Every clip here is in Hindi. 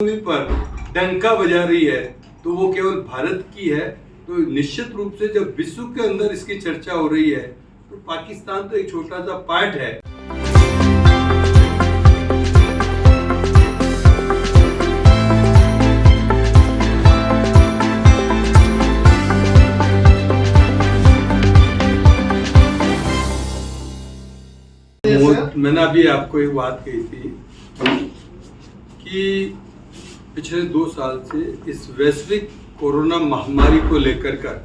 पर डंका बजा रही है तो वो केवल भारत की है। तो निश्चित रूप से जब विश्व के अंदर इसकी चर्चा हो रही है तो पाकिस्तान तो एक छोटा सा पार्ट है। मैंने अभी आपको एक बात कही थी कि पिछले 2 साल से इस वैश्विक कोरोना महामारी को लेकर कर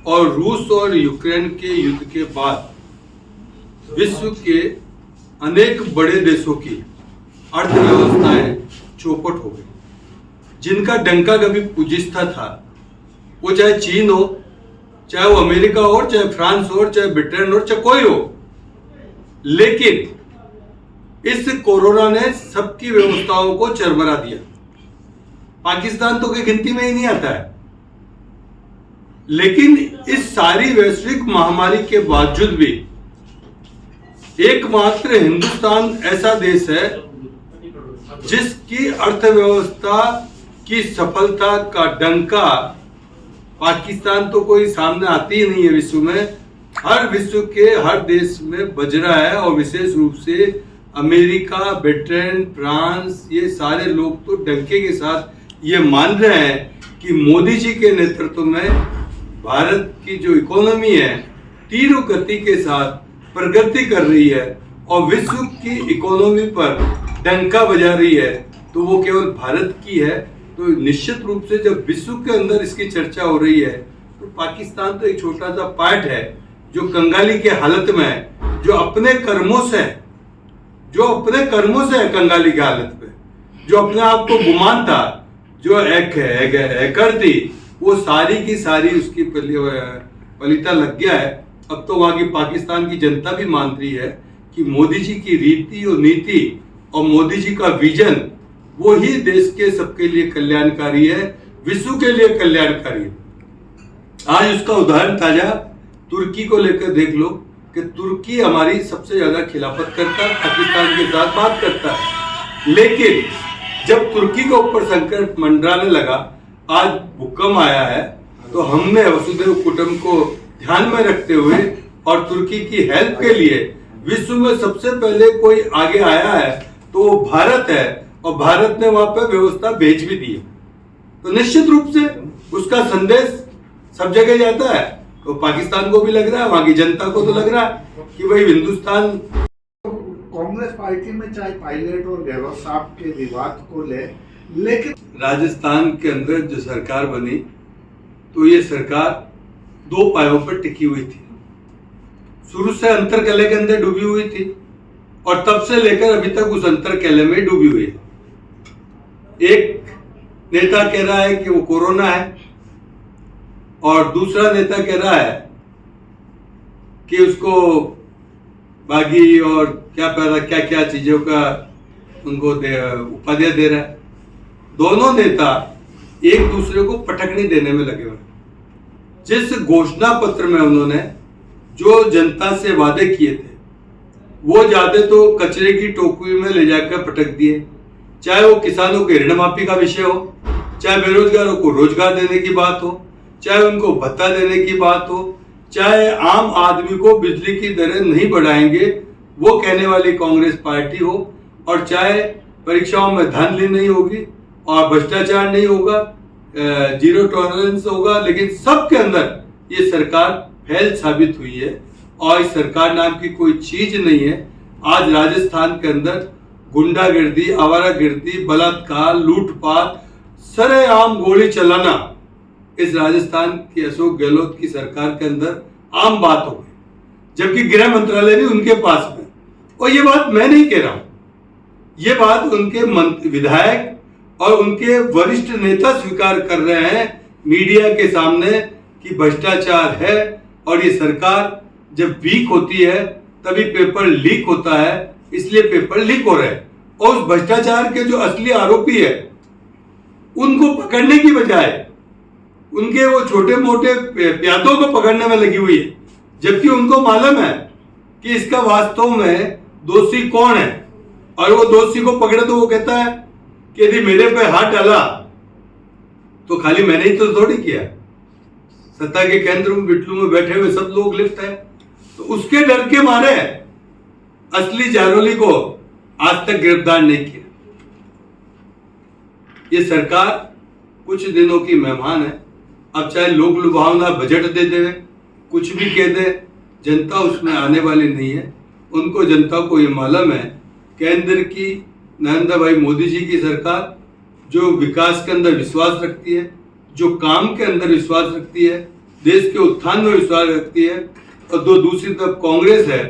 और रूस और यूक्रेन के युद्ध के बाद विश्व के अनेक बड़े देशों की अर्थव्यवस्थाएं चौपट हो गई। जिनका डंका कभी पुजिस्ता था, वो चाहे चीन हो, चाहे वो अमेरिका हो, चाहे फ्रांस हो, चाहे ब्रिटेन हो, चाहे कोई हो, लेकिन इस कोरोना ने सबकी व्यवस्थाओं को चरमरा दिया। पाकिस्तान तो की गिनती में ही नहीं आता है। लेकिन इस सारी वैश्विक महामारी के बावजूद भी एकमात्र हिंदुस्तान ऐसा देश है जिसकी अर्थव्यवस्था की सफलता का डंका पाकिस्तान तो कोई सामने आती ही नहीं है। विश्व में विश्व के हर देश में बज रहा है और विशेष रूप से अमेरिका, ब्रिटेन, फ्रांस, ये सारे लोग तो डंके के साथ ये मान रहे हैं कि मोदी जी के नेतृत्व में भारत की जो इकोनॉमी है तीव्र गति के साथ प्रगति कर रही है और विश्व की इकोनॉमी पर डंका बजा रही है तो वो केवल भारत की है। तो निश्चित रूप से जब विश्व के अंदर इसकी चर्चा हो रही है तो पाकिस्तान तो एक छोटा सा पार्ट है जो कंगाली के हालत में है, जो अपने कर्मों से है कंगाली की हालत में, जो अपने आप को गुमान था, जो हैकर थी, वो सारी की सारी उसकी पलीता लग गया है। अब तो वहां की पाकिस्तान की जनता भी मान रही है कि मोदी जी की रीति और नीति और मोदी जी का विजन वो ही देश के सबके लिए कल्याणकारी है, विश्व के लिए कल्याणकारी है। आज उसका उदाहरण ताजा तुर्की को लेकर देख लो कि तुर्की हमारी सबसे ज्यादा खिलाफत करता है, पाकिस्तान के साथ बात करता है, लेकिन जब तुर्की के ऊपर संकट मंडराने लगा, आज भूकंप आया है, तो हमने वसुधैव कुटुंब को ध्यान में रखते हुए और तुर्की की हेल्प के लिए विश्व में सबसे पहले कोई आगे आया है तो वो भारत है और भारत ने वहां पर व्यवस्था भेज भी दी है। तो निश्चित रूप से उसका संदेश सब जगह जाता है। तो पाकिस्तान को भी लग रहा है, वहां की जनता को तो लग रहा है कि भाई हिंदुस्तान। कांग्रेस पार्टी में चाहे पायलट और व्यवस्था के विवाद को लेकिन राजस्थान के अंदर जो सरकार बनी तो ये सरकार 2 पायों पर टिकी हुई थी। शुरू से अंतरकलह के अंदर डूबी हुई थी और तब से लेकर अभी तक उस अंतरकलह में डूबी हुई है। एक नेता कह रहा है कि वो कोरोना है और दूसरा नेता कह रहा है कि उसको बागी और क्या चीजों का उनको उपाधियां दे रहा है। दोनों नेता एक दूसरे को पटकनी देने में लगे हुए। जिस घोषणा पत्र में उन्होंने जो जनता से वादे किए थे वो ज्यादा तो कचरे की टोकरी में ले जाकर पटक दिए। चाहे वो किसानों के ऋण माफी का विषय हो, चाहे बेरोजगारों को रोजगार देने की बात हो, चाहे उनको भत्ता देने की बात हो, चाहे आम आदमी को बिजली की दरें नहीं बढ़ाएंगे वो कहने वाली कांग्रेस पार्टी हो, और चाहे परीक्षाओं में धांधली नहीं होगी और भ्रष्टाचार नहीं होगा, जीरो टॉलरेंस होगा, लेकिन सबके अंदर ये सरकार फेल साबित हुई है और इस सरकार नाम की कोई चीज नहीं है। आज राजस्थान के अंदर गुंडागिर्दी, आवारागिर्दी, बलात्कार, लूटपाट, सरेआम गोली चलाना इस राजस्थान की अशोक गहलोत की सरकार के अंदर आम बात हो गई, जबकि गृह मंत्रालय भी उनके पास में। और ये बात मैं नहीं कह रहा हूं, ये बात उनके विधायक और उनके वरिष्ठ नेता स्वीकार कर रहे हैं मीडिया के सामने कि भ्रष्टाचार है और ये सरकार जब वीक होती है तभी पेपर लीक होता है, इसलिए पेपर लीक हो रहे हैं। और उस भ्रष्टाचार के जो असली आरोपी है उनको पकड़ने की बजाय उनके वो छोटे मोटे प्यादों को पकड़ने में लगी हुई है, जबकि उनको मालूम है कि इसका वास्तव में दोषी कौन है। और वो दोषी को पकड़े तो वो कहता है कि यदि मेरे पे हाथ डाला तो खाली मैंने ही तो थोड़ी किया, सत्ता के केंद्र में बिटलू में बैठे हुए सब लोग लिप्त है। तो उसके डर के मारे असली जारोली को आज तक गिरफ्तार नहीं किया। ये सरकार कुछ दिनों की मेहमान है। अब चाहे लोक लुभावना बजट दे दे, कुछ भी कह दे, जनता उसमें आने वाली नहीं है। उनको, जनता को ये मालूम है केंद्र की नरेंद्र भाई मोदी जी की सरकार जो विकास के अंदर विश्वास रखती है, जो काम के अंदर विश्वास रखती है, देश के उत्थान में विश्वास रखती है, और दूसरी तरफ कांग्रेस है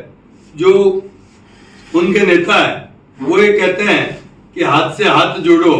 जो उनके नेता है वो ये कहते हैं कि हाथ से हाथ जोड़ो